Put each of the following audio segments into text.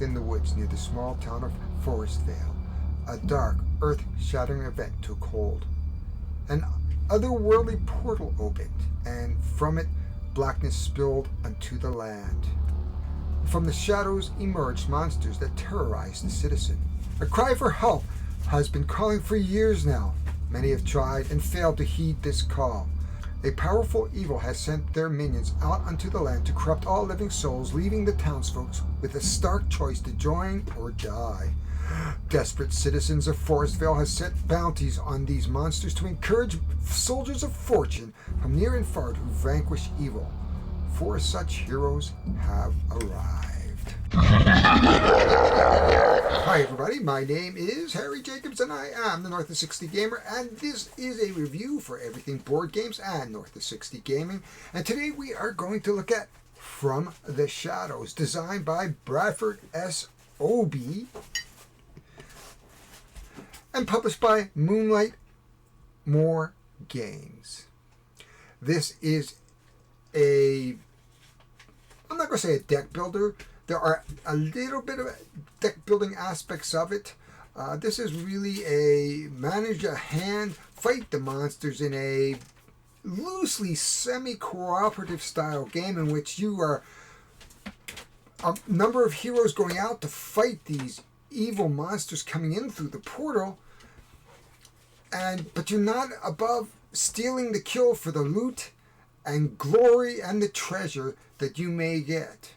within the woods near the small town of Forestvale, a dark, earth-shattering event took hold. An otherworldly portal opened, and from it, blackness spilled unto the land. From the shadows emerged monsters that terrorized the citizen. A cry for help has been calling for years now. Many have tried and failed to heed this call. A powerful evil has sent their minions out unto the land to corrupt all living souls, leaving the townsfolk with a stark choice to join or die. Desperate citizens of Forestvale have set bounties on these monsters to encourage soldiers of fortune from near and far to vanquish evil. 4 such heroes have arrived. Hi everybody, my name is Harry Jacobs and I am the North of 60 Gamer, and this is a review for everything board games and North of 60 Gaming. And today we are going to look at From the Shadows, designed by Bradford S. Obie and published by Moonlight More Games. This is I'm not going to say a deck builder. There are a little bit of deck building aspects of it. This is really a manage a hand, fight the monsters in a loosely semi-cooperative style game in which you are a number of heroes going out to fight these evil monsters coming in through the portal, but you're not above stealing the kill for the loot and glory and the treasure that you may get.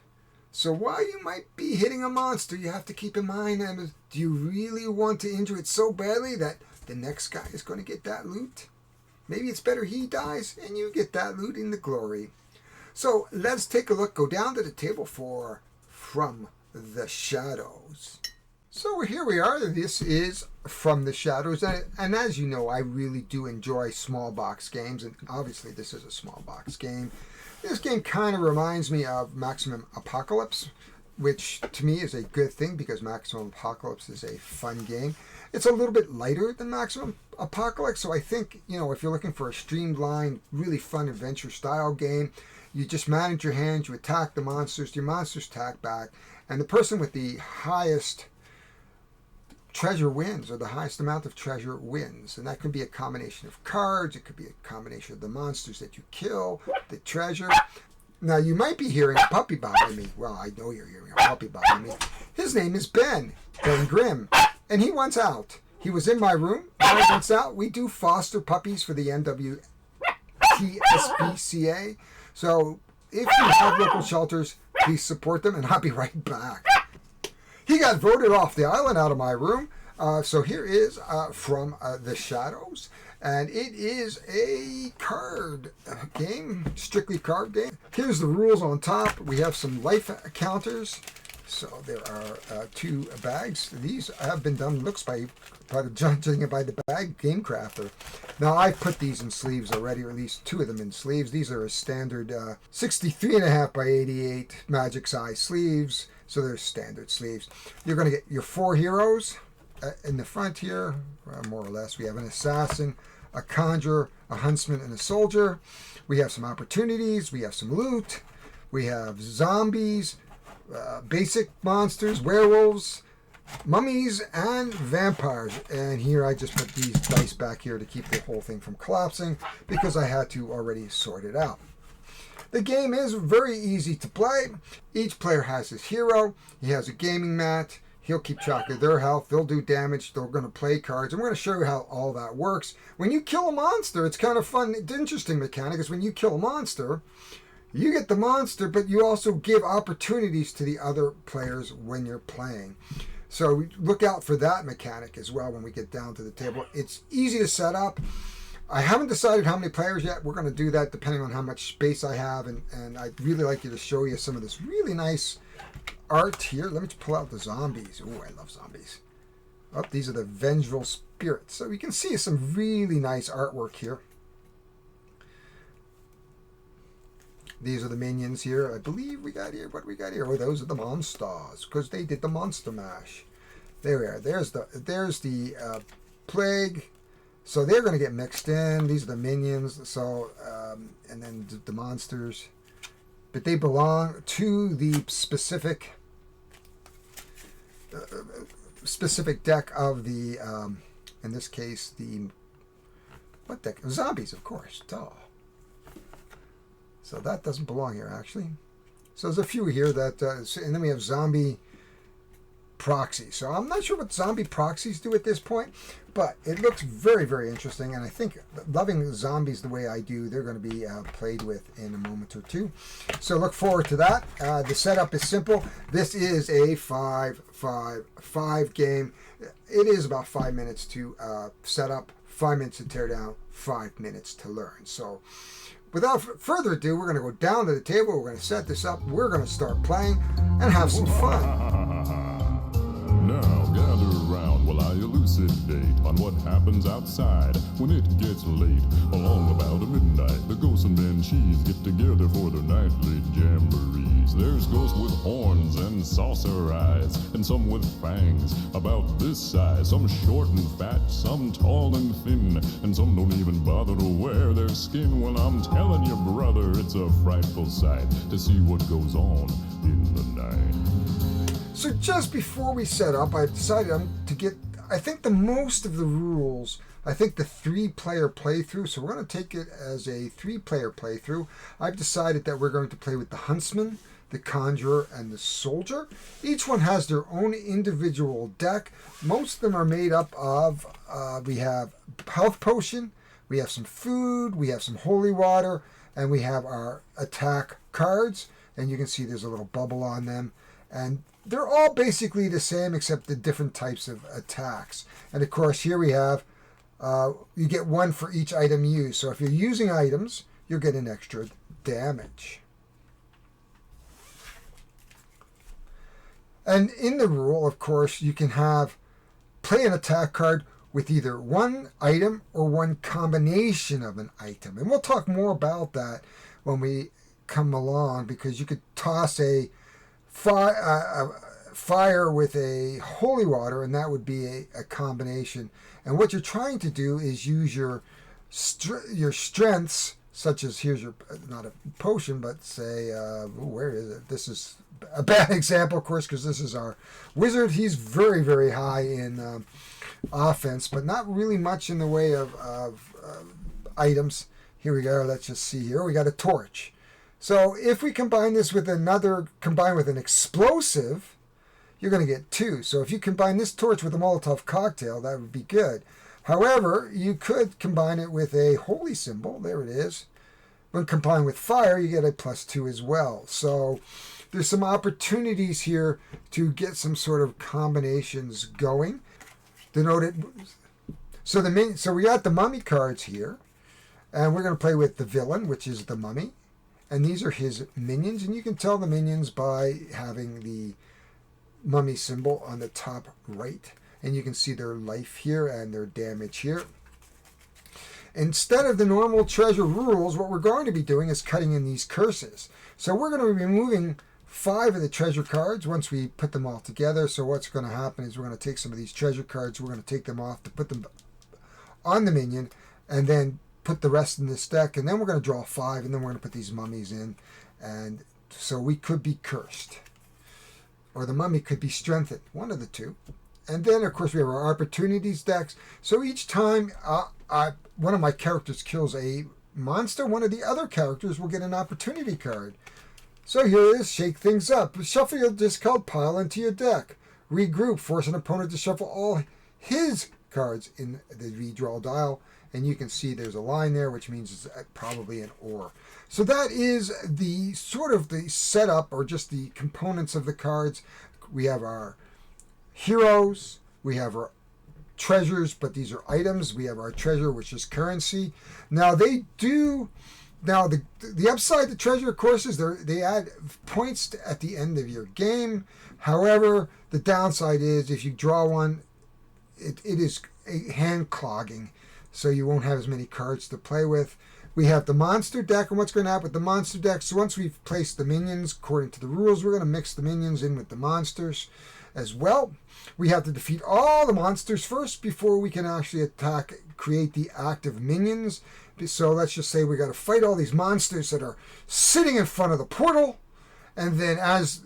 So while you might be hitting a monster, you have to keep in mind, do you really want to injure it so badly that the next guy is going to get that loot? Maybe it's better he dies and you get that loot in the glory. So let's take a look, go down to the table for From the Shadows. So here we are. This is From the Shadows, and as you know, I really do enjoy small box games, and obviously this is a small box game. This game kind of reminds me of Maximum Apocalypse, which to me is a good thing because Maximum Apocalypse is a fun game. It's a little bit lighter than Maximum Apocalypse, so I think, if you're looking for a streamlined, really fun adventure style game, you just manage your hand, you attack the monsters, your monsters attack back, and the person with the highest treasure wins, or the highest amount of treasure wins. And that can be a combination of cards, it could be a combination of the monsters that you kill, the treasure. Now you might be hearing a puppy bothering me. Well, I know you're hearing a puppy bothering me. His name is Ben Grimm, and he wants out. He was in my room, and he wants out. We do foster puppies for the NWTSPCA. So if you have local shelters, please support them, and I'll be right back. He got voted off the island out of my room. So here is From the Shadows. And it is a card game, strictly card game. Here's the rules on top. We have some life counters. So there are 2 bags. These have been done, looks by judging by the bag game crafter. Now I've put these in sleeves already, or at least 2 of them in sleeves. These are a standard 63.5 by 88 magic size sleeves. So they're standard sleeves. You're going to get your 4 heroes in the front here, more or less. We have an assassin, a conjurer, a huntsman, and a soldier. We have some opportunities. We have some loot. We have zombies, basic monsters, werewolves, mummies, and vampires. And here I just put these dice back here to keep the whole thing from collapsing because I had to already sort it out. The game is very easy to play. Each player has his hero. He has a gaming mat. He'll keep track of their health. They'll do damage. They're going to play cards. I'm going to show you how all that works. When you kill a monster, it's kind of fun. The interesting mechanic is when you kill a monster, you get the monster, but you also give opportunities to the other players when you're playing. So look out for that mechanic as well when we get down to the table. It's easy to set up. I haven't decided how many players yet. We're going to do that depending on how much space I have, and I'd really like you to show you some of this really nice art here. Let me just pull out the zombies. Oh, I love zombies. Oh, these are the vengeful spirits. So you can see some really nice artwork here. These are the minions here. I believe we got here. What do we got here? Oh, those are the monsters because they did the monster mash. There we are. There's the plague. So they're going to get mixed in. These are the minions. So, and then the monsters. But they belong to the specific specific deck of the, in this case, the, what deck? Zombies, of course. Duh. So that doesn't belong here, actually. So there's a few here that, and then we have zombie proxy. So I'm not sure what zombie proxies do at this point, but it looks very, very interesting. And I think, loving zombies the way I do, they're going to be played with in a moment or two. So look forward to that. The setup is simple. This is a 5-5-5 game. It is about 5 minutes to set up, 5 minutes to tear down, 5 minutes to learn. So without further ado, we're going to go down to the table. We're going to set this up. We're going to start playing and have some fun. Now gather around while I elucidate on what happens outside when it gets late. Along about midnight, the ghosts and banshees get together for their nightly jamborees. There's ghosts with horns and saucer eyes, and some with fangs about this size. Some short and fat, some tall and thin, and some don't even bother to wear their skin. Well, I'm telling you, brother, it's a frightful sight to see what goes on in the night. So just before we set up, I decided to get, I think, the most of the rules. I think the 3-player playthrough. So we're going to take it as a 3-player playthrough. I've decided that we're going to play with the huntsman, the conjurer, and the soldier. Each one has their own individual deck. Most of them are made up of, we have health potion, we have some food, we have some holy water, and we have our attack cards. And you can see there's a little bubble on them. And they're all basically the same except the different types of attacks. And of course, here we have, you get 1 for each item used. So if you're using items, you'll get an extra damage. And in the rule, of course, you can play an attack card with either 1 item or 1 combination of an item. And we'll talk more about that when we come along, because you could toss a fire with a holy water, and that would be a combination. And what you're trying to do is use your strengths, such as, here's your, not a potion, but say, where is it? This is a bad example, of course, because this is our wizard. He's very, very high in offense, but not really much in the way of items. Here we go. Let's just see here. We got a torch. So if we combine this with combine with an explosive, you're going to get 2. So if you combine this torch with a Molotov cocktail, that would be good. However, you could combine it with a holy symbol. There it is. When combined with fire, you get a +2 as well. So there's some opportunities here to get some sort of combinations going. Denoted. So we got the mummy cards here, and we're going to play with the villain, which is the mummy. And these are his minions, and you can tell the minions by having the mummy symbol on the top right. And you can see their life here and their damage here. Instead of the normal treasure rules, what we're going to be doing is cutting in these curses. So we're going to be removing 5 of the treasure cards once we put them all together. So what's going to happen is we're going to take some of these treasure cards, we're going to take them off to put them on the minion, and then put the rest in this deck, and then we're going to draw 5, and then we're going to put these mummies in. And so we could be cursed, or the mummy could be strengthened, one of the two. And then, of course, we have our opportunities decks. So each time one of my characters kills a monster, one of the other characters will get an opportunity card. So here it is, shake things up. Shuffle your discard pile into your deck. Regroup, force an opponent to shuffle all his cards in the redraw dial. And you can see there's a line there, which means it's probably an or. So that is the sort of the setup, or just the components of the cards. We have our heroes, we have our treasures, but these are items. We have our treasure, which is currency. Now the upside to treasure, of course, is they add points at the end of your game. However, the downside is if you draw one, it is a hand clogging. So you won't have as many cards to play with. We have the monster deck, and what's going to happen with the monster deck, so once we've placed the minions, according to the rules, we're going to mix the minions in with the monsters as well. We have to defeat all the monsters first before we can actually create the active minions. So let's just say we got to fight all these monsters that are sitting in front of the portal, and then as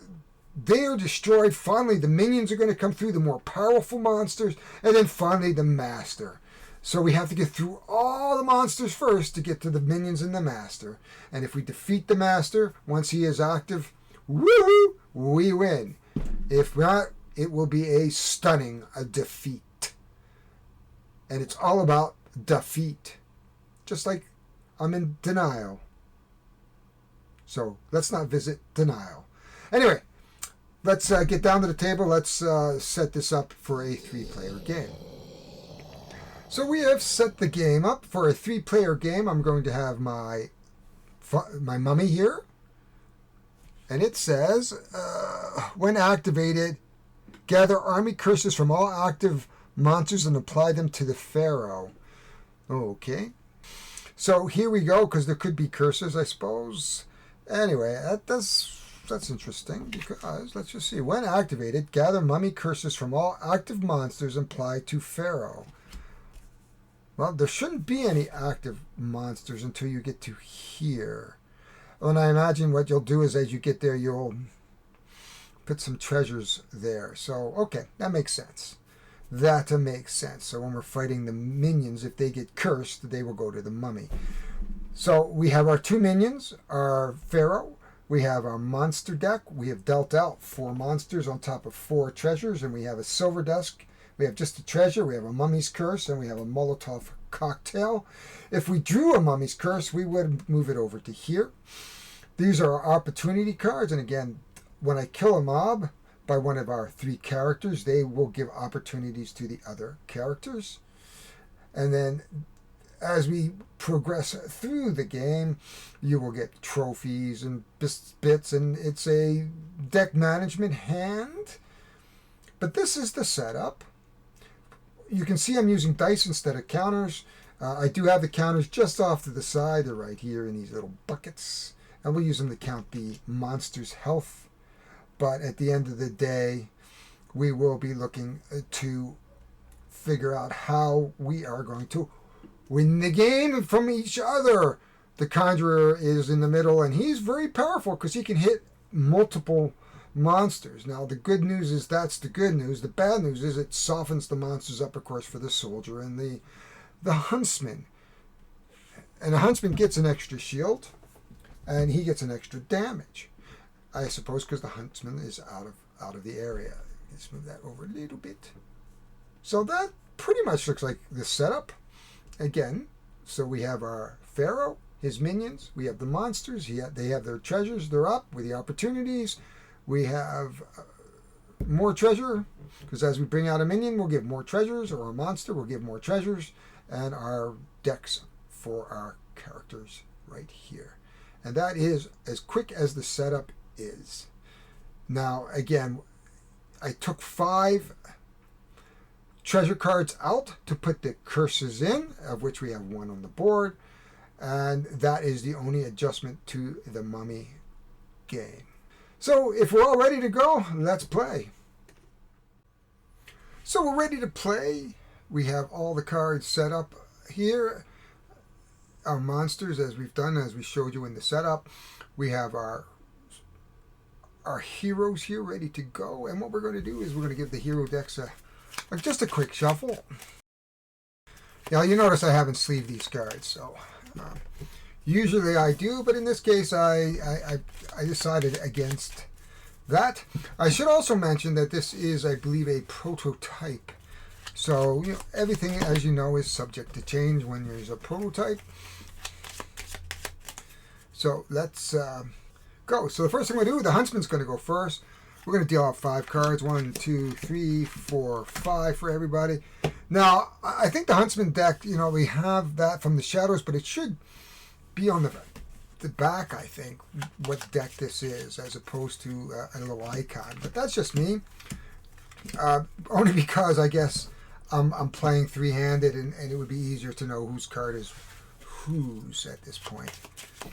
they are destroyed. Finally, the minions are going to come through, the more powerful monsters, and then finally the master. So we have to get through all the monsters first to get to the minions and the master. And if we defeat the master, once he is active, woohoo, we win. If not, it will be a stunning defeat. And it's all about defeat. Just like I'm in denial. So let's not visit denial. Anyway, let's get down to the table. Let's set this up for a 3-player game. So we have set the game up for a 3-player game. I'm going to have my mummy here. And it says, when activated, gather army curses from all active monsters and apply them to the pharaoh. Okay. So here we go, because there could be curses, I suppose. Anyway, that's interesting, because let's just see. When activated, gather mummy curses from all active monsters and apply to pharaoh. Well, there shouldn't be any active monsters until you get to here. And I imagine what you'll do is as you get there, you'll put some treasures there. So, okay, that makes sense. That makes sense. So when we're fighting the minions, if they get cursed, they will go to the mummy. So we have our 2 minions, our pharaoh. We have our monster deck. We have dealt out 4 monsters on top of 4 treasures, and we have a silver desk. We have just a treasure, we have a mummy's curse, and we have a Molotov cocktail. If we drew a mummy's curse, we would move it over to here. These are our opportunity cards, and again, when I kill a mob by one of our 3 characters, they will give opportunities to the other characters. And then as we progress through the game, you will get trophies and bits, and it's a deck management hand. But this is the setup. You can see I'm using dice instead of counters. I do have the counters just off to the side. They're right here in these little buckets. And we'll use them to count the monster's health. But at the end of the day, we will be looking to figure out how we are going to win the game from each other. The conjurer is in the middle, and he's very powerful because he can hit multiple monsters. Now, the good news is that's the good news. The bad news is it softens the monsters up, of course, for the soldier and the huntsman. And the huntsman gets an extra shield, and he gets an extra damage. I suppose because the huntsman is out of the area. Let's move that over a little bit. So that pretty much looks like the setup. Again, so we have our pharaoh, his minions. We have the monsters. They have their treasures. They're up with the opportunities. We have more treasure, because as we bring out a minion, we'll give more treasures, or a monster, we'll give more treasures, and our decks for our characters right here. And that is as quick as the setup is. Now, again, I took 5 treasure cards out to put the curses in, of which we have 1 on the board, and that is the only adjustment to the mummy game. So if we're all ready to go, let's play. So we're ready to play. We have all the cards set up here. Our monsters, as we've done, as we showed you in the setup. We have our heroes here ready to go. And what we're going to do is we're going to give the hero decks just a quick shuffle. Now, you notice I haven't sleeved these cards, so usually I do, but in this case I decided against that. I should also mention that this is, I believe, a prototype. So, everything, as you know, is subject to change when there's a prototype. So let's go. So the first thing we're going to do, the huntsman's going to go first. We're going to deal out 5 cards. 1, 2, 3, 4, 5 for everybody. Now, I think the huntsman deck, we have that from the shadows, but it should be on the back, I think, what deck this is, as opposed to a little icon. But that's just me. Only because I guess I'm playing 3-handed, and it would be easier to know whose card is whose at this point.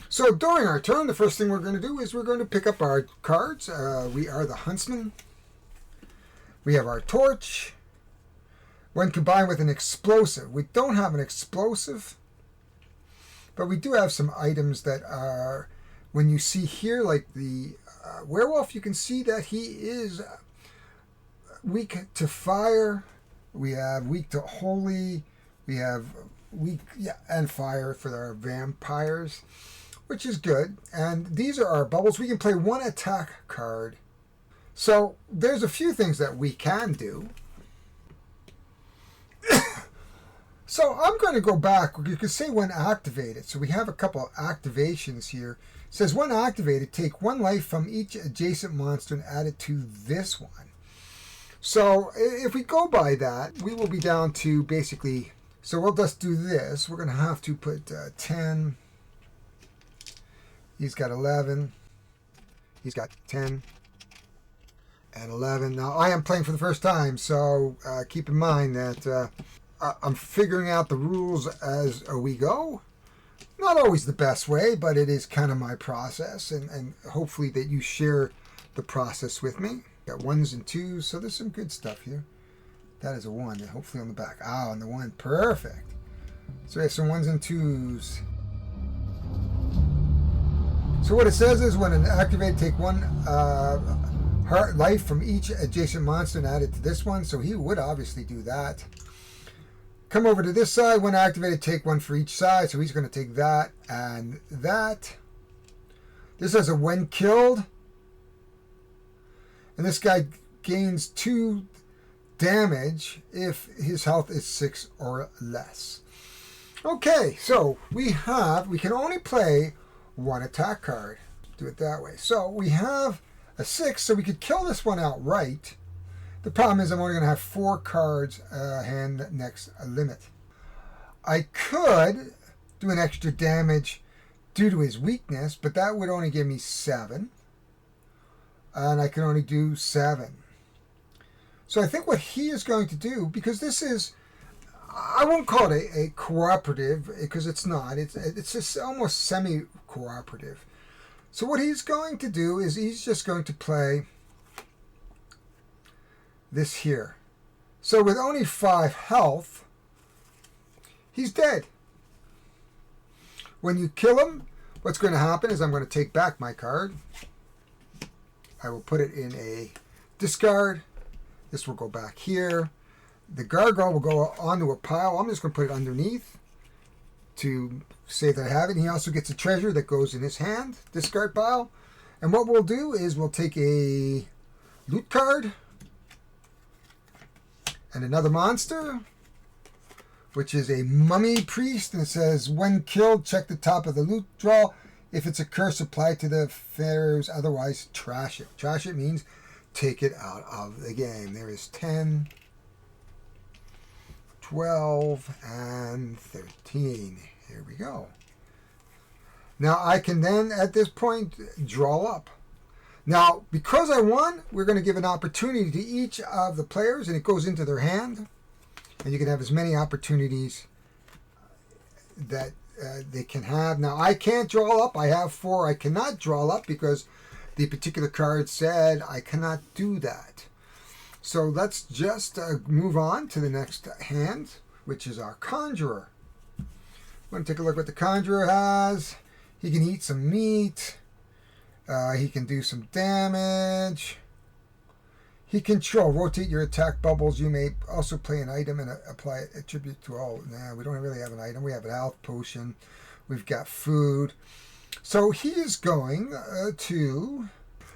So during our turn, the first thing we're going to do is we're going to pick up our cards. We are the huntsman. We have our torch. When combined with an explosive. We don't have an explosive, but we do have some items that when you see here, like the werewolf, you can see that he is weak to fire. We have weak to holy. We have weak and fire for our vampires, which is good. And these are our bubbles. We can play one attack card. So there's a few things that we can do. So I'm going to go back. You could say when activated. So we have a couple of activations here. It says when activated, take 1 life from each adjacent monster and add it to this one. So if we go by that, we will be down to basically, so we'll just do this. We're going to have to put 10. He's got 11. He's got 10 and 11. Now I am playing for the first time, so keep in mind that I'm figuring out the rules as we go. Not always the best way, but it is kind of my process, and hopefully that you share the process with me. Got 1s and 2s, so there's some good stuff here. That is a 1, and hopefully on the back. Ah, on the 1, perfect. So we have some 1s and 2s. So what it says is when an activated, take 1 heart life from each adjacent monster and add it to this one. So he would obviously do that. Come over to this side. When activated, take 1 for each side. So he's going to take that and that. This has a when killed. And this guy gains 2 damage if his health is 6 or less. Okay, so we can only play 1 attack card. Do it that way. So we have a 6, so we could kill this one outright. The problem is I'm only going to have 4 cards hand next limit. I could do an extra damage due to his weakness, but that would only give me 7. And I can only do 7. So I think what he is going to do, because this is, I won't call it a cooperative, because it's not. It's just almost semi-cooperative. So what he's going to do is he's just going to play this here. So with only 5 health, he's dead. When you kill him, what's going to happen is I'm going to take back my card. I will put it in a discard. This will go back here. The gargoyle will go onto a pile. I'm just going to put it underneath to say that I have it. And he also gets a treasure that goes in his hand, discard pile. And what we'll do is we'll take a loot card and another monster, which is a mummy priest. And it says, when killed, check the top of the loot draw. If it's a curse, apply to the pharaohs. Otherwise, trash it. Trash it means take it out of the game. There is 10, 12, and 13. Here we go. Now, I can then, at this point, draw up. Now, because I won, we're going to give an opportunity to each of the players, and it goes into their hand. And you can have as many opportunities that they can have. Now, I can't draw up. I have 4. I cannot draw up because the particular card said I cannot do that. So let's just move on to the next hand, which is our Conjurer. I'm going to take a look what the Conjurer has. He can eat some meat. He can do some damage. He control. Rotate your attack bubbles. You may also play an item and apply a tribute to all. Nah, we don't really have an item. We have an health potion. We've got food. So he is going to...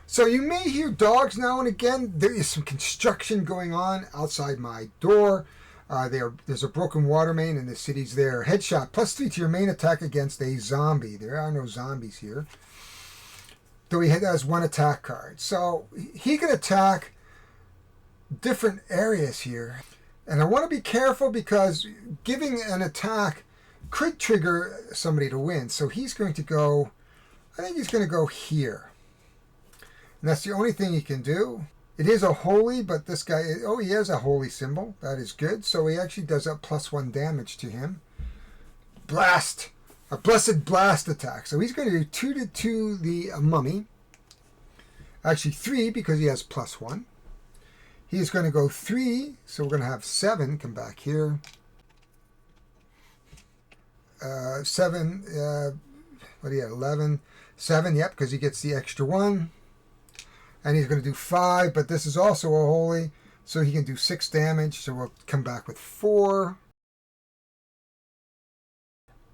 So you may hear dogs now and again. There is some construction going on outside my door. There's a broken water main in the cities there. Headshot. +3 to your main attack against a zombie. There are no zombies here. Though he has 1 attack card. So he can attack different areas here. And I want to be careful because giving an attack could trigger somebody to win. So he's going to go, I think he's going to go here. And that's the only thing he can do. It is a holy, but this guy, oh, he has a holy symbol. That is good. So he actually does a +1 damage to him. Blast. A blessed blast attack. So he's going to do 2 to the mummy. Actually 3 because he has +1. He's going to go 3. So we're going to have 7 come back here. 7, what do you have? 11. 7, yep, because he gets the extra 1. And he's going to do 5, but this is also a holy, so he can do 6 damage. So we'll come back with 4.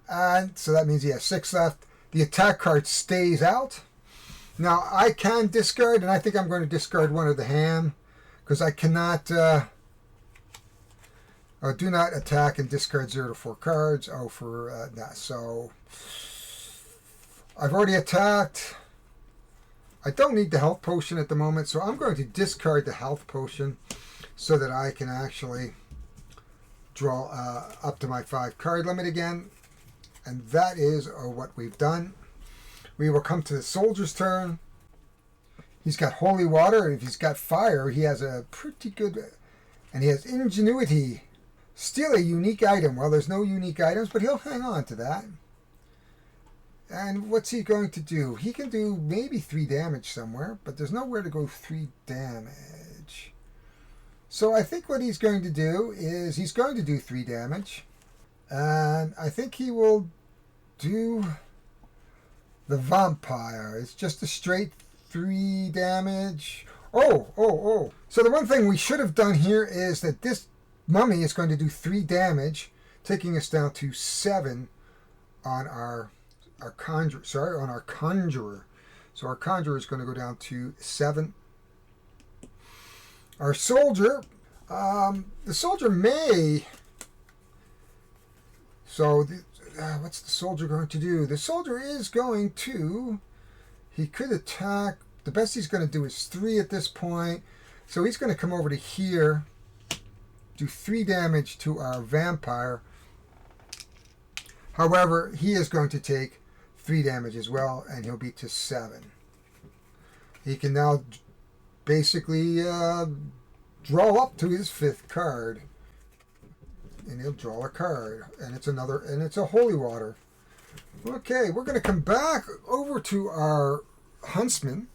And so that means he has 6 left. The attack card stays out. Now I can discard, and I think I'm going to discard one of the hand, because I cannot... do not attack and discard 0 to 4 cards. Oh, for that. So I've already attacked. I don't need the health potion at the moment, so I'm going to discard the health potion so that I can actually draw up to my 5 card limit again. And that is what we've done. We will come to the soldier's turn. He's got holy water. If he's got fire, he has a pretty good... And he has ingenuity. Steal a unique item. Well, there's no unique items, but he'll hang on to that. And what's he going to do? He can do maybe 3 damage somewhere, but there's nowhere to go 3 damage. So I think what he's going to do is he's going to do 3 damage. And I think he will do the vampire. It's just a straight 3 damage. Oh. So the one thing we should have done here is that this mummy is going to do 3 damage, taking us down to 7 on our conjurer. On our conjurer. So our conjurer is going to go down to 7. Our soldier, the soldier may... So what's the soldier going to do? The soldier is going to... He could attack. The best he's going to do is 3 at this point. So he's going to come over to here, do 3 damage to our vampire. However, he is going to take 3 damage as well, and he'll be to 7. He can now basically draw up to his 5th card. And he'll draw a card. And it's a holy water. Okay, we're going to come back over to our huntsman,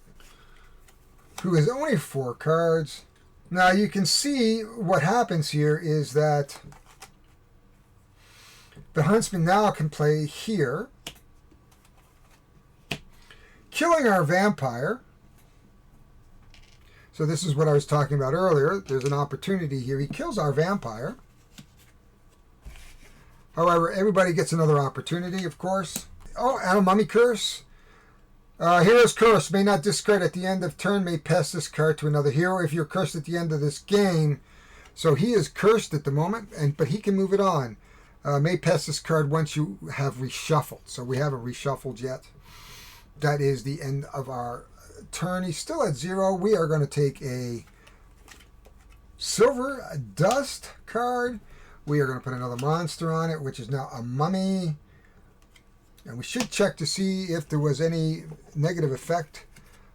who has only 4 cards. Now you can see what happens here is that the huntsman now can play here, killing our vampire. So this is what I was talking about earlier. There's an opportunity here. He kills our vampire. However, everybody gets another opportunity, of course. Oh, and a mummy curse. Hero's curse. May not discard at the end of turn. May pass this card to another hero if you're cursed at the end of this game. So he is cursed at the moment, but he can move it on. May pass this card once you have reshuffled. So we haven't reshuffled yet. That is the end of our turn. He's still at 0. We are going to take a silver dust card. We are going to put another monster on it, which is now a mummy. And we should check to see if there was any negative effect.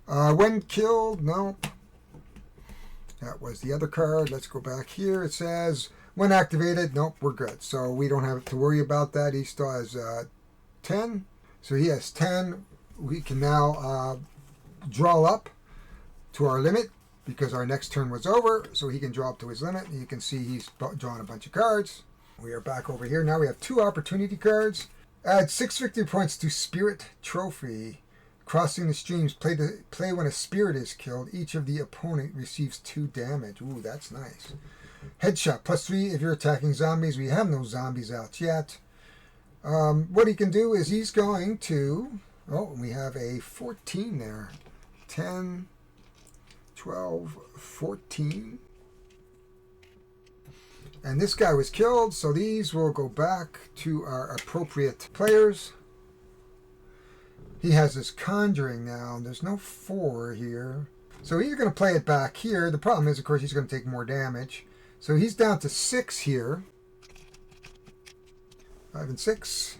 When killed, nope. That was the other card. Let's go back here. It says, when activated, nope, we're good. So we don't have to worry about that. He still has 10. So he has 10. We can now draw up to our limit, because our next turn was over, so he can draw up to his limit. You can see he's drawn a bunch of cards. We are back over here. Now we have 2 opportunity cards. Add 6 victory points to Spirit Trophy. Crossing the streams. Play when a spirit is killed. Each of the opponent receives 2 damage. Ooh, that's nice. Headshot. +3 if you're attacking zombies. We have no zombies out yet. What he can do is he's going to... Oh, we have a 14 there. 10... 12, 14. And this guy was killed, so these will go back to our appropriate players. He has his conjuring now, and there's no 4 here. So he's going to play it back here. The problem is, of course, he's going to take more damage. So he's down to 6 here. 5 and 6.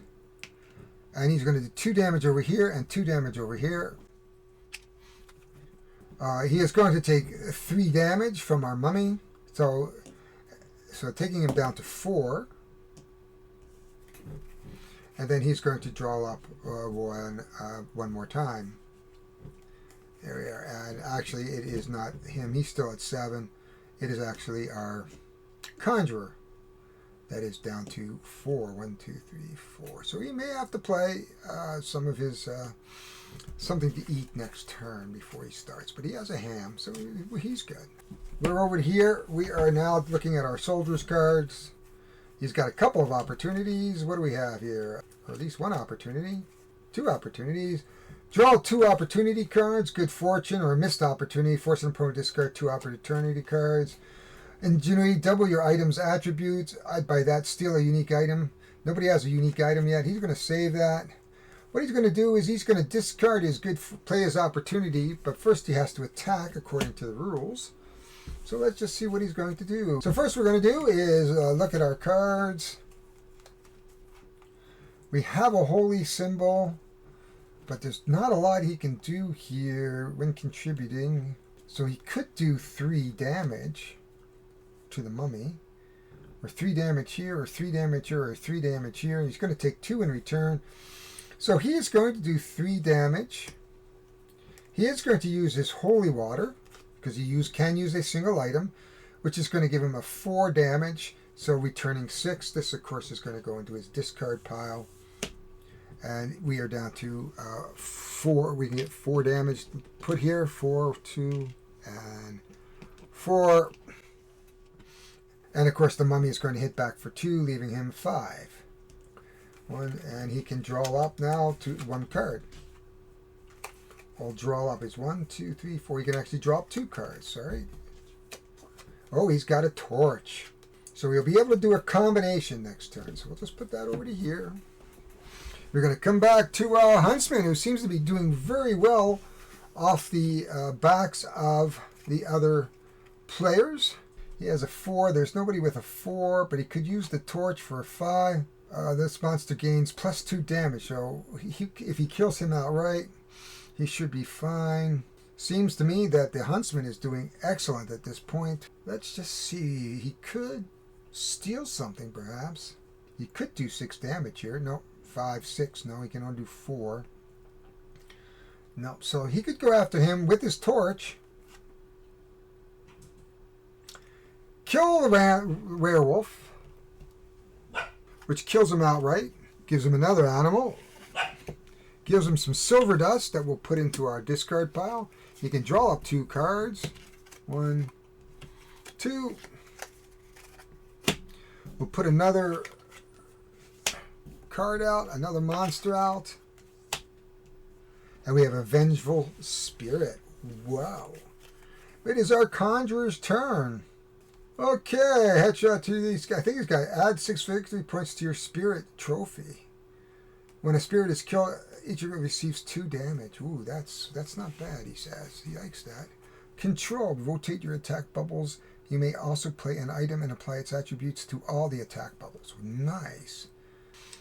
And he's going to do 2 damage over here and 2 damage over here. He is going to take 3 damage from our mummy, so taking him down to 4, and then he's going to draw up one more time. There we are, and actually it is not him. He's still at 7. It is actually our conjurer That is down to 4. 1, 2, 3, 4. So he may have to play some of his something to eat next turn before he starts. But he has a ham, so he's good. We're over here. We are now looking at our soldiers cards. He's got a couple of opportunities. What do we have here? Or at least one opportunity. 2 opportunities. Draw 2 opportunity cards. Good fortune or a missed opportunity. Force an opponent to discard 2 opportunity cards. Ingenuity, double your item's attributes. I'd buy that. Steal a unique item. Nobody has a unique item yet. He's going to save that. What he's going to do is he's going to discard his good player's opportunity, but first he has to attack according to the rules. So let's just see what he's going to do. So first we're going to do is look at our cards. We have a holy symbol, but there's not a lot he can do here when contributing. So he could do 3 damage to the mummy, or 3 damage here, or 3 damage here, or 3 damage here. He's going to take 2 in return. So he is going to do 3 damage. He is going to use his holy water, because he can use a single item, which is going to give him a 4 damage. So returning 6. This, of course, is going to go into his discard pile. And we are down to 4. We can get 4 damage put here. 4, 2, and 4. And, of course, the mummy is going to hit back for 2, leaving him 5. 1, and he can draw up now to 1 card. I'll draw up his 1, 2, 3, 4. He can actually draw up 2 cards. Sorry. Oh, he's got a torch. So he'll be able to do a combination next turn. So we'll just put that over to here. We're going to come back to Huntsman, who seems to be doing very well off the backs of the other players. He has a 4. There's nobody with a 4, but he could use the torch for a 5. This monster gains +2 damage, so if he kills him outright, he should be fine. Seems to me that the Huntsman is doing excellent at this point. Let's just see. He could steal something, perhaps. He could do 6 damage here. No, 5, 6. No, he can only do 4. No, so he could go after him with his torch. Kill the werewolf, which kills him outright, gives him another animal, gives him some silver dust that we'll put into our discard pile. He can draw up 2 cards. 1, 2. We'll put another card out, another monster out. And we have a vengeful spirit. Wow. It is our conjurer's turn. Okay, headshot to these guys. I think he's got to add 6 victory points to your spirit trophy. When a spirit is killed, each of it receives 2 damage. Ooh, that's not bad, he says. He likes that. Control. Rotate your attack bubbles. You may also play an item and apply its attributes to all the attack bubbles. Nice.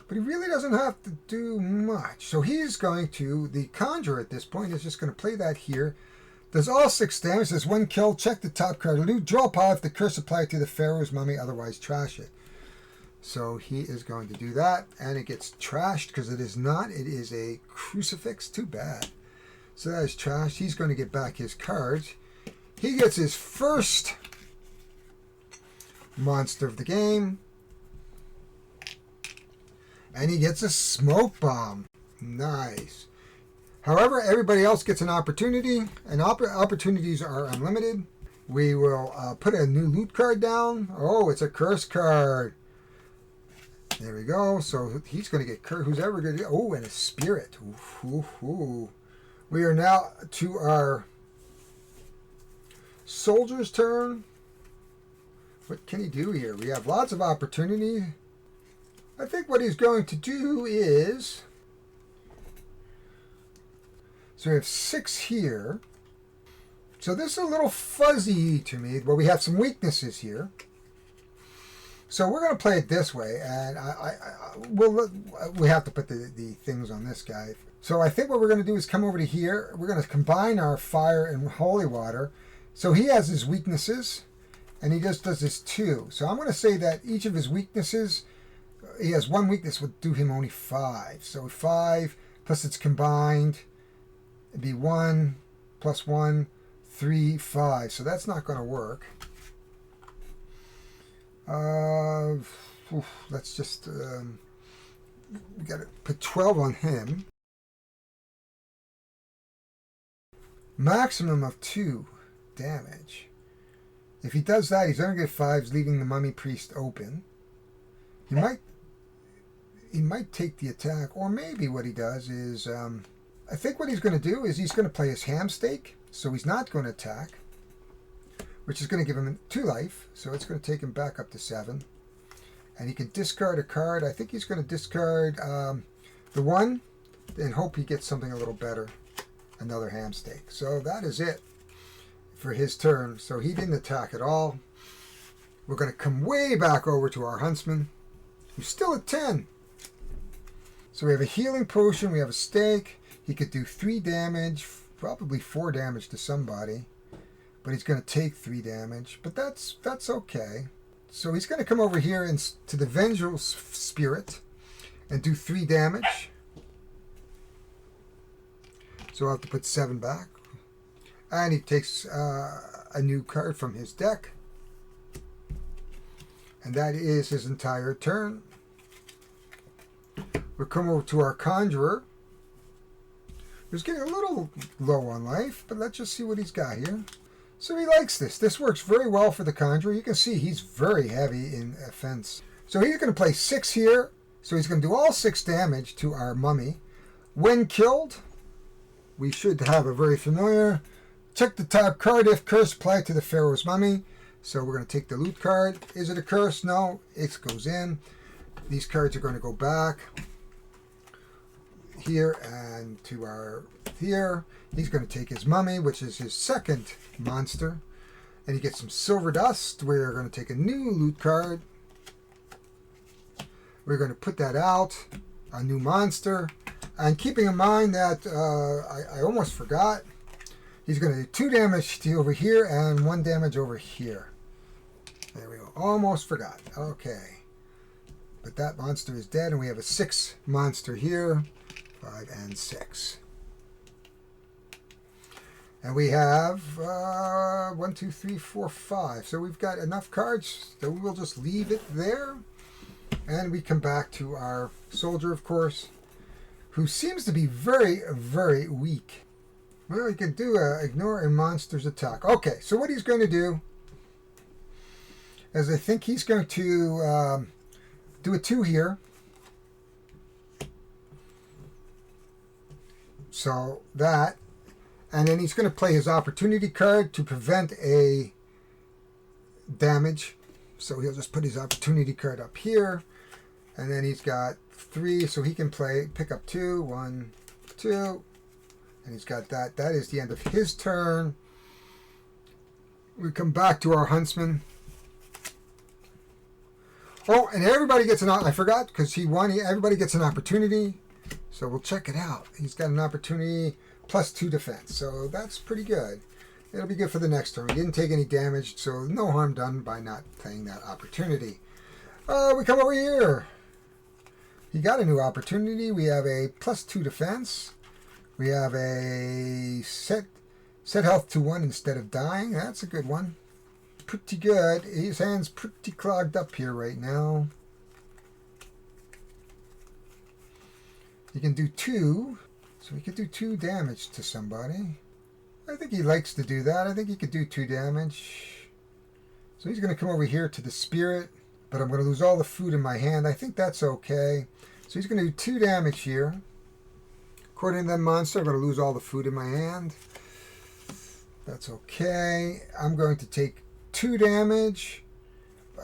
But he really doesn't have to do much. So he's going to, the conjurer at this point is just going to play that here. Does all 6 damage. There's 1 kill. Check the top card. Draw a pile if the curse applied to the Pharaoh's mummy. Otherwise, trash it. So he is going to do that. And it gets trashed because it is not. It is a crucifix. Too bad. So that is trashed. He's going to get back his cards. He gets his first monster of the game. And he gets a smoke bomb. Nice. However, everybody else gets an opportunity, and opportunities are unlimited. We will put a new loot card down. Oh, it's a curse card. There we go. So he's going to get cursed. Who's ever going to get... Oh, and a spirit. Ooh, ooh, ooh. We are now to our soldier's turn. What can he do here? We have lots of opportunity. I think what he's going to do is... So we have 6 here. So this is a little fuzzy to me. Well, we have some weaknesses here. So we're going to play it this way. And we have to put the things on this guy. So I think what we're going to do is come over to here. We're going to combine our fire and holy water. So he has his weaknesses. And he just does this 2. So I'm going to say that each of his weaknesses, he has 1 weakness, would do him only 5. So 5 plus it's combined. It'd be 1 plus 1, 3, 5. So that's not going to work. let's just... we got to put 12 on him. Maximum of 2 damage. If he does that, he's going to get 5s, leaving the mummy priest open. He might take the attack, or maybe what he does is, I think what he's going to do is he's going to play his ham steak, so he's not going to attack, which is going to give him 2 life, so it's going to take him back up to 7. And he can discard a card. I think he's going to discard the 1 and hope he gets something a little better. Another ham steak. So that is it for his turn. So he didn't attack at all. We're going to come way back over to our huntsman, who's still at 10. So we have a healing potion. We have a steak. He could do 3 damage, probably 4 damage to somebody. But he's going to take 3 damage. But that's okay. So he's going to come over here to the Vengeful Spirit and do 3 damage. So I'll have to put 7 back. And he takes a new card from his deck. And that is his entire turn. We'll come over to our Conjurer, who's getting a little low on life, but let's just see what he's got here. So he likes this. This works very well for the Conjurer. You can see he's very heavy in offense. So he's going to play 6 here. So he's going to do all 6 damage to our mummy. When killed, we should have a very familiar. Check the top card. If curse, apply to the Pharaoh's mummy. So we're going to take the loot card. Is it a curse? No. It goes in. These cards are going to go back here and to our here. He's going to take his mummy, which is his second monster. And he gets some silver dust. We're going to take a new loot card. We're going to put that out. A new monster. And keeping in mind that I almost forgot, he's going to do 2 damage to over here and 1 damage over here. There we go. Almost forgot. Okay. But that monster is dead, and we have a 6 monster here. 5 and 6. And we have 1, 2, 3, 4, 5. So we've got enough cards that we will just leave it there. And we come back to our soldier, of course, who seems to be very, very weak. Well, he can do ignore a monster's attack. Okay, so what he's going to do is I think he's going to do a 2 here. So that, and then he's going to play his opportunity card to prevent a damage. So he'll just put his opportunity card up here. And then he's got 3, so he can pick up 2, 1, 2, and he's got that. That is the end of his turn. We come back to our huntsman. Oh, and everybody gets I forgot, because he won. Everybody gets an opportunity. So we'll check it out. He's got an opportunity plus 2 defense. So that's pretty good. It'll be good for the next turn. He didn't take any damage, so no harm done by not playing that opportunity. We come over here. He got a new opportunity. We have a plus 2 defense. We have a set health to 1 instead of dying. That's a good one. Pretty good. His hand's pretty clogged up here right now. He can do 2. So he could do 2 damage to somebody. I think he likes to do that. I think he could do 2 damage. So he's going to come over here to the spirit. But I'm going to lose all the food in my hand. I think that's okay. So he's going to do 2 damage here. According to that monster, I'm going to lose all the food in my hand. That's okay. I'm going to take 2 damage.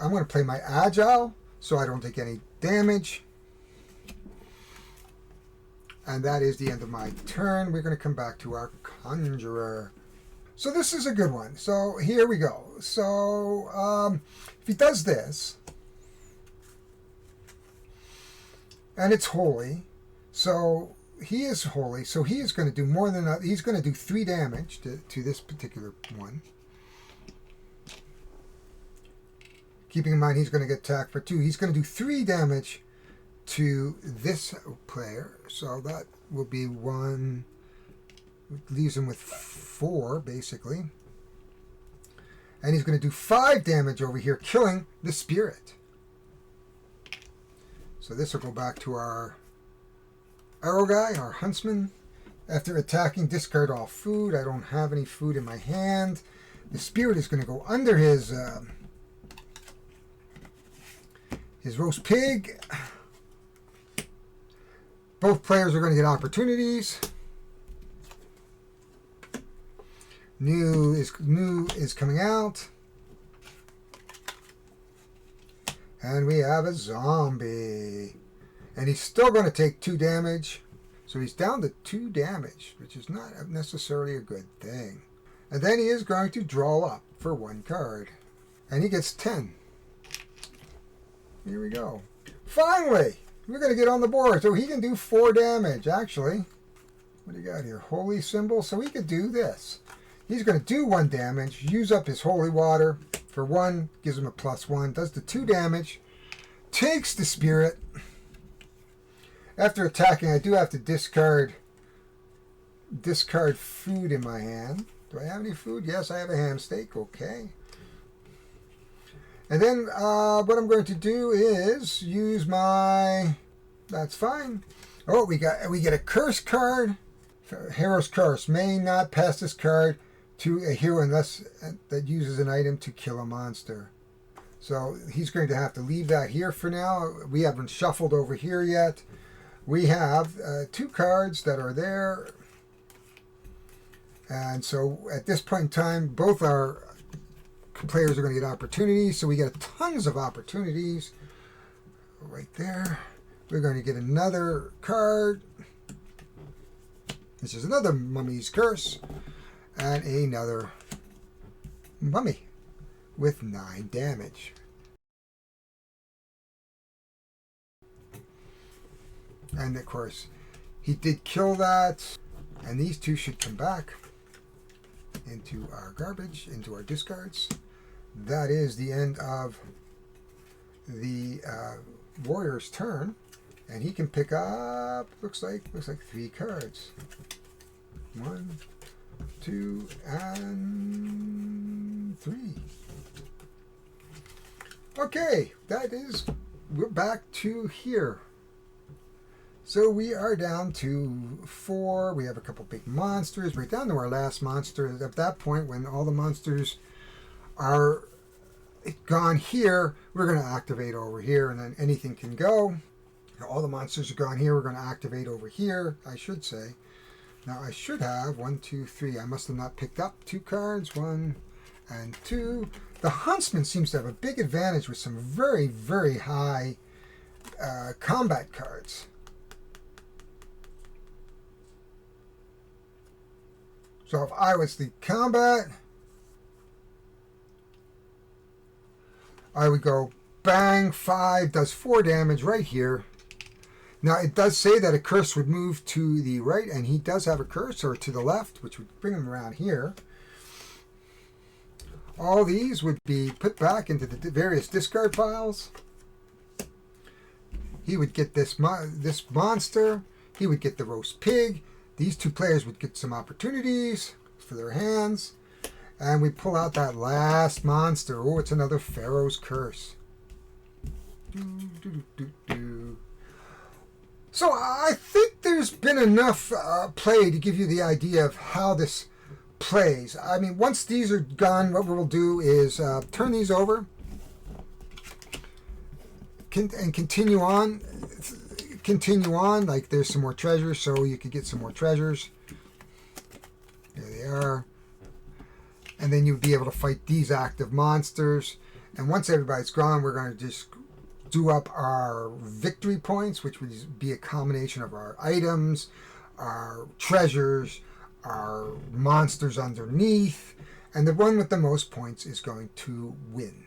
I'm going to play my agile so I don't take any damage. And that is the end of my turn. We're going to come back to our conjurer. So this is a good one. So here we go. So if he does this, and it's holy, so he is holy, so he is going to do more than he's going to do 3 damage to this particular one. Keeping in mind he's going to get attacked for 2. He's going to do 3 damage to this player, so that will be 1. Leaves him with 4 basically, and he's going to do 5 damage over here, killing the spirit. So this will go back to our arrow guy, our huntsman. After attacking, discard all food. I don't have any food in my hand. The spirit is going to go under his roast pig. Both players are going to get opportunities. New is coming out. And we have a zombie. And he's still going to take 2 damage. So he's down to 2 damage, which is not necessarily a good thing. And then he is going to draw up for 1 card. And he gets 10. Here we go. Finally! We're going to get on the board. So he can do 4 damage, actually. What do you got here? Holy symbol. So he could do this. He's going to do 1 damage, use up his holy water for 1, gives him a +1, does the 2 damage, takes the spirit. After attacking, I do have to discard food in my hand. Do I have any food? Yes, I have a ham steak. Okay. And then what I'm going to do is use my... That's fine. Oh, we get a curse card. Hero's Curse. May not pass this card to a hero unless that uses an item to kill a monster. So he's going to have to leave that here for now. We haven't shuffled over here yet. We have 2 cards that are there. And so at this point in time, both our players are going to get opportunities. So we get tons of opportunities right there. We're going to get another card. This is another Mummy's Curse. And another mummy with 9 damage. And of course, he did kill that. And these 2 should come back into our garbage, into our discards. That is the end of the warrior's turn. And he can pick up, looks like 3 cards. 1, 2, and 3. Okay, we're back to here. So we are down to 4. We have a couple big monsters. We're down to our last monster. At that point, when all the monsters are gone here, we're going to activate over here, and then anything can go. All the monsters are gone here. We're going to activate over here, I should say. Now I should have 1, 2, 3. I must have not picked up 2 cards. 1 and 2. The Huntsman seems to have a big advantage with some very, very high combat cards. So if I was the combat, I would go bang, 5, does 4 damage right here. Now, it does say that a curse would move to the right, and he does have a curse, or to the left, which would bring him around here. All these would be put back into the various discard piles. He would get this monster. He would get the roast pig. These 2 players would get some opportunities for their hands. And we pull out that last monster. Oh, it's another Pharaoh's Curse. So I think there's been enough play to give you the idea of how this plays. I mean, once these are gone, what we'll do is turn these over and continue on. Like there's some more treasures, so you could get some more treasures. There they are. And then you'd be able to fight these active monsters. And once everybody's gone, we're going to just do up our victory points, which would be a combination of our items, our treasures, our monsters underneath, and the one with the most points is going to win.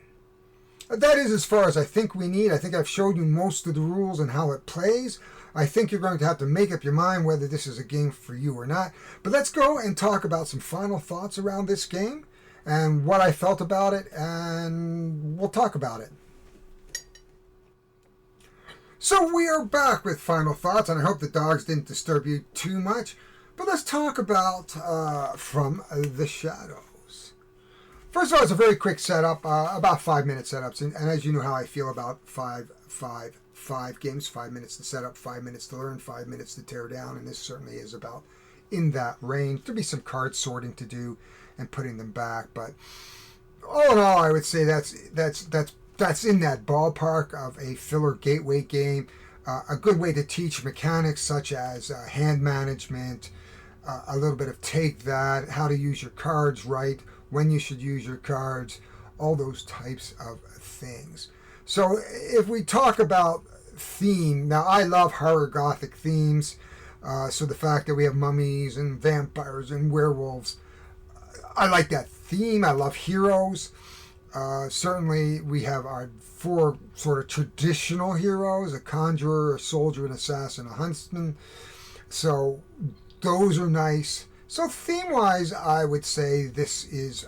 That is as far as I think we need. I think I've showed you most of the rules and how it plays. I think you're going to have to make up your mind whether this is a game for you or not. But let's go and talk about some final thoughts around this game and what I felt about it, and we'll talk about it. So we are back with final thoughts, and I hope the dogs didn't disturb you too much. But let's talk about From the Shadows. First of all, it's a very quick setup, about 5-minute setups. And as you know how I feel about 5 games, 5 minutes to set up, 5 minutes to learn, 5 minutes to tear down. And this certainly is about in that range. There'll be some card sorting to do and putting them back. But all in all, I would say that's in that ballpark of a filler gateway game. A good way to teach mechanics such as hand management, a little bit of take that, how to use your cards right, when you should use your cards, all those types of things. So if we talk about theme, now I love horror gothic themes, so the fact that we have mummies and vampires and werewolves, I like that theme. I love heroes. Certainly we have our 4 sort of traditional heroes: a conjurer, a soldier, an assassin, a huntsman. So those are nice. So theme-wise, I would say this is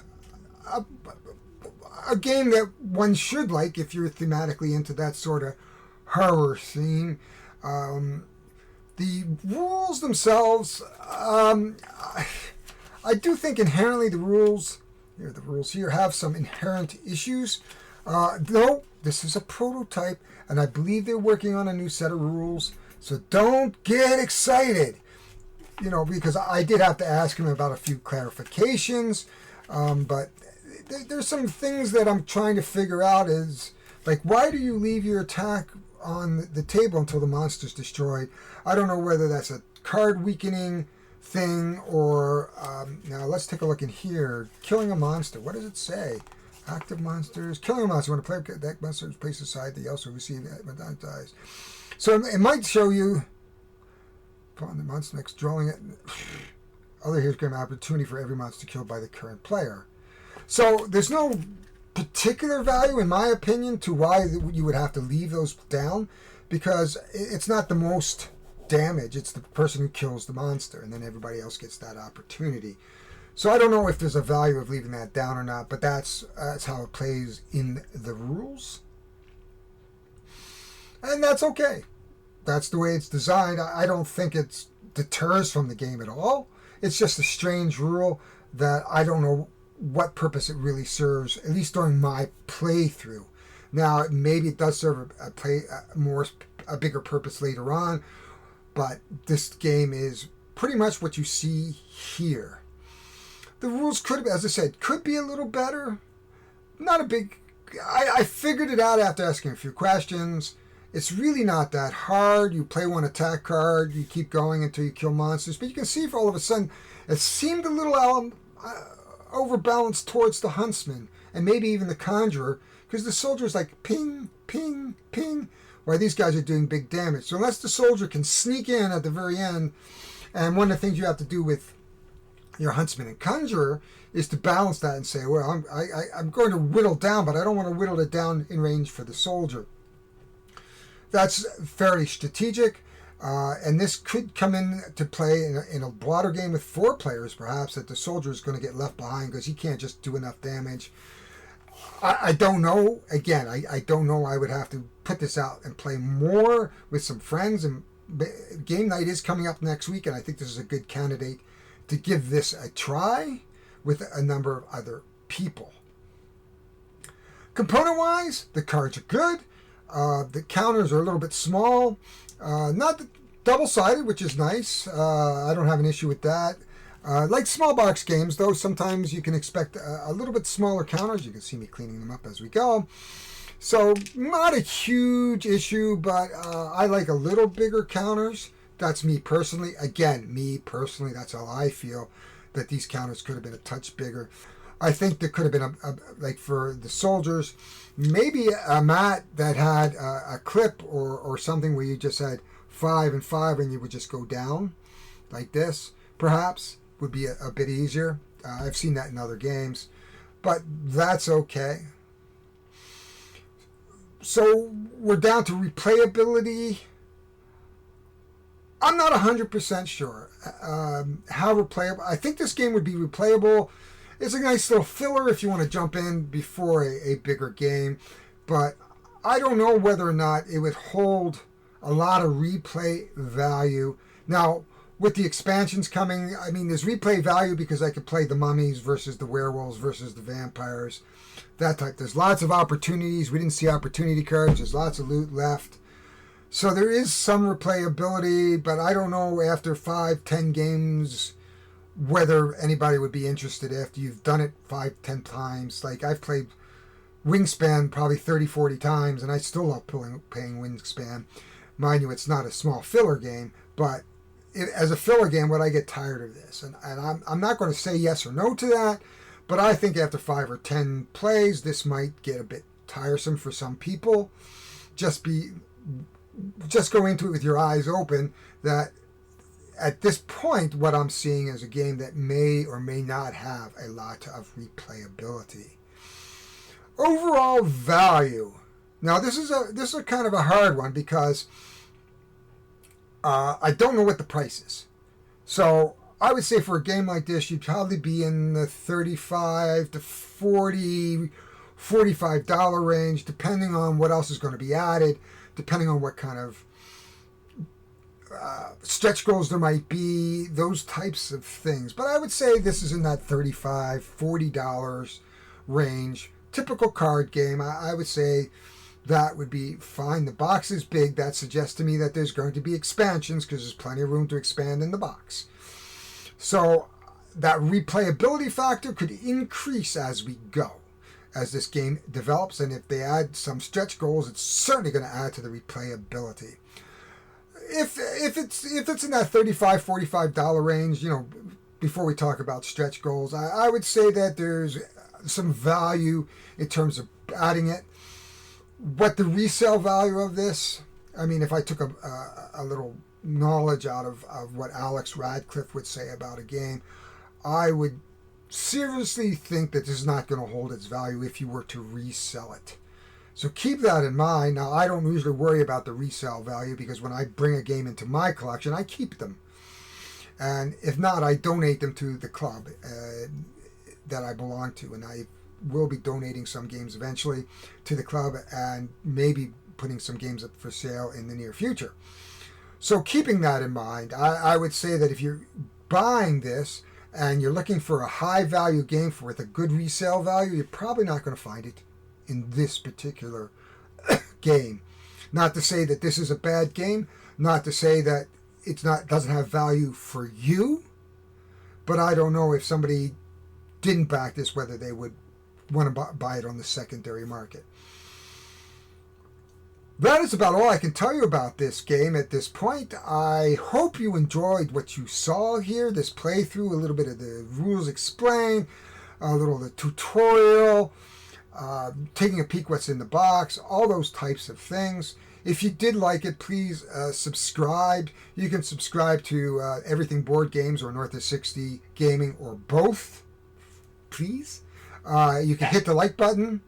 a game that one should like if you're thematically into that sort of horror theme. The rules themselves, I do think inherently the rules here have some inherent issues. No, this is a prototype, and I believe they're working on a new set of rules. So don't get excited. Because I did have to ask him about a few clarifications, but there's some things that I'm trying to figure out is, like, why do you leave your attack on the table until the monster's destroyed? I don't know whether that's a card weakening thing or, now let's take a look in here. Killing a monster, what does it say? Active monsters, killing a monster. When a player that monster is placed aside, they also receive it when that dies. So it might show you, upon the monster next drawing it, other heroes get an opportunity for every monster killed by the current player. So there's no particular value, in my opinion, to why you would have to leave those down, because it's not the most damage. It's the person who kills the monster, and then everybody else gets that opportunity. So I don't know if there's a value of leaving that down or not, but that's how it plays in the rules. And that's okay. That's the way it's designed. I don't think it deters from the game at all. It's just a strange rule that I don't know what purpose it really serves, at least during my playthrough. Now, maybe it does serve a bigger purpose later on, but this game is pretty much what you see here. The rules could, as I said, could be a little better. Not a big... I figured it out after asking a few questions. It's really not that hard. You play one attack card, you keep going until you kill monsters. But you can see if all of a sudden it seemed a little overbalanced towards the huntsman and maybe even the conjurer, because the soldier's like ping, ping, ping, while these guys are doing big damage. So unless the soldier can sneak in at the very end, and one of the things you have to do with your huntsman and conjurer is to balance that and say, well, I'm going to whittle down, but I don't want to whittle it down in range for the soldier. That's fairly strategic, and this could come into play in a broader game with 4 players, perhaps, that the soldier is going to get left behind because he can't just do enough damage. I don't know. Again, I don't know. I would have to put this out and play more with some friends, and game night is coming up next week, and I think this is a good candidate to give this a try with a number of other people. Component-wise, the cards are good. The counters are a little bit small, not double-sided, which is nice. I don't have an issue with that. Like small box games, though, sometimes you can expect a little bit smaller counters. You can see me cleaning them up as we go. So not a huge issue, but I like a little bigger counters. That's me personally. Again, me personally, that's how I feel, that these counters could have been a touch bigger. I think there could have been, like for the soldiers, maybe a mat that had a clip or something where you just had 5 and 5 and you would just go down like this, perhaps, would be a bit easier. I've seen that in other games, but that's okay. So we're down to replayability. I'm not 100% sure how replayable. I think this game would be replayable. It's a nice little filler if you want to jump in before a bigger game, but I don't know whether or not it would hold a lot of replay value. Now, with the expansions coming, I mean, there's replay value because I could play the mummies versus the werewolves versus the vampires, that type. There's lots of opportunities. We didn't see opportunity cards. There's lots of loot left. So there is some replayability, but I don't know after 5-10 games whether anybody would be interested after you've done it 5-10 times. Like, I've played Wingspan probably 30-40 times, and I still love playing Wingspan. Mind you, it's not a small filler game, but as a filler game, would I get tired of this? And I'm not going to say yes or no to that, but I think after 5 or 10 plays, this might get a bit tiresome for some people. Just go into it with your eyes open that at this point, what I'm seeing is a game that may or may not have a lot of replayability. Overall value. Now, this is a kind of a hard one because I don't know what the price is. So I would say for a game like this, you'd probably be in the $35 to $40, $45 range, depending on what else is going to be added, depending on what kind of stretch goals there might be, those types of things. But I would say this is in that $35, $40 range. Typical card game, I would say that would be fine. The box is big. That suggests to me that there's going to be expansions because there's plenty of room to expand in the box. So that replayability factor could increase as we go, as this game develops. And if they add some stretch goals, it's certainly going to add to the replayability. If it's in that $35, $45 range, before we talk about stretch goals, I would say that there's some value in terms of adding it. What the resale value of this, I mean, if I took a little knowledge out of what Alex Radcliffe would say about a game, I would seriously think that this is not going to hold its value if you were to resell it. So keep that in mind. Now, I don't usually worry about the resale value because when I bring a game into my collection, I keep them. And if not, I donate them to the club that I belong to. And I will be donating some games eventually to the club and maybe putting some games up for sale in the near future. So keeping that in mind, I would say that if you're buying this and you're looking for a high value game with a good resale value, you're probably not going to find it in this particular game. Not to say that this is a bad game, not to say that doesn't have value for you, but I don't know if somebody didn't back this, whether they would want to buy it on the secondary market. That is about all I can tell you about this game at this point. I hope you enjoyed what you saw here, this playthrough, a little bit of the rules explained, a little of the tutorial, taking a peek what's in the box, all those types of things. If you did like it, please subscribe. You can subscribe to Everything Board Games or North of 60 Gaming or both, please. You can hit the like button.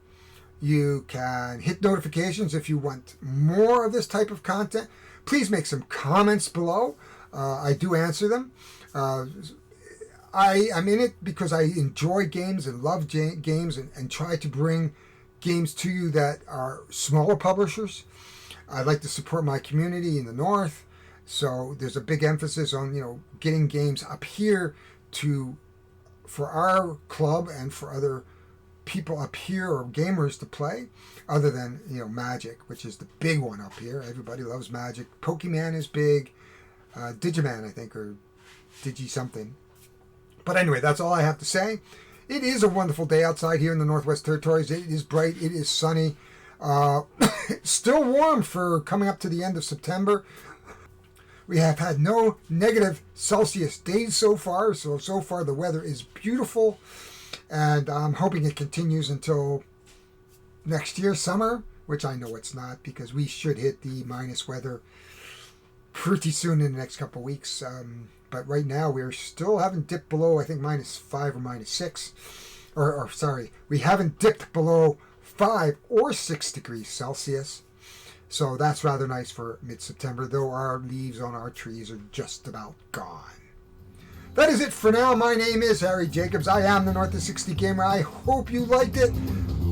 You can hit notifications if you want more of this type of content. Please make some comments below. I do answer them. I'm in it because I enjoy games and love games and try to bring games to you that are smaller publishers. I like to support my community in the North, so there's a big emphasis on getting games up here for our club and for other people up here or gamers to play, other than Magic, which is the big one up here. Everybody loves Magic. Pokemon is big. Digiman, I think, or Digi something. But anyway, that's all I have to say. It is a wonderful day outside here in the Northwest Territories. It is bright. It is sunny. Still warm for coming up to the end of September. We have had no negative Celsius days so far. So far the weather is beautiful. And I'm hoping it continues until next year, summer, which I know it's not because we should hit the minus weather pretty soon in the next couple of weeks. But right now we still haven't dipped below, I think, -5 or -6. Or sorry, we haven't dipped below 5 or 6 degrees Celsius. So that's rather nice for mid-September, though our leaves on our trees are just about gone. That is it for now. My name is Harry Jacobs. I am the North of 60 Gamer. I hope you liked it.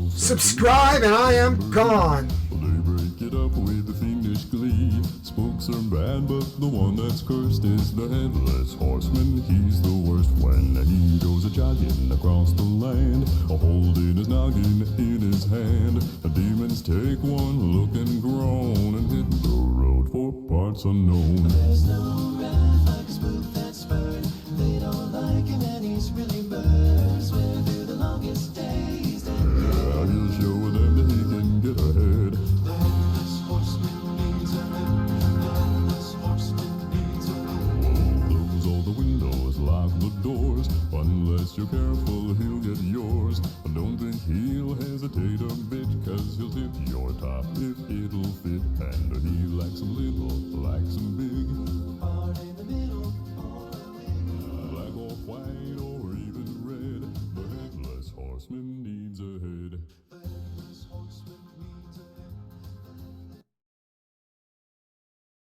Subscribe and I am gone. They break it up with the fiendish glee. Spooks are bad, but the one that's cursed is the headless horseman. He's the worst when he goes a-jogging across the land, holding his noggin in his hand. The demons take one look and groan and hit the road for parts unknown. There's no wrath like a spook that's spurred. They don't like him and he's really burst. Swear through the longest days that Yeah, he'll show them that he can get ahead. the headless horseman needs a head. The headless horseman needs a head. Close all the windows, lock the doors, unless you're careful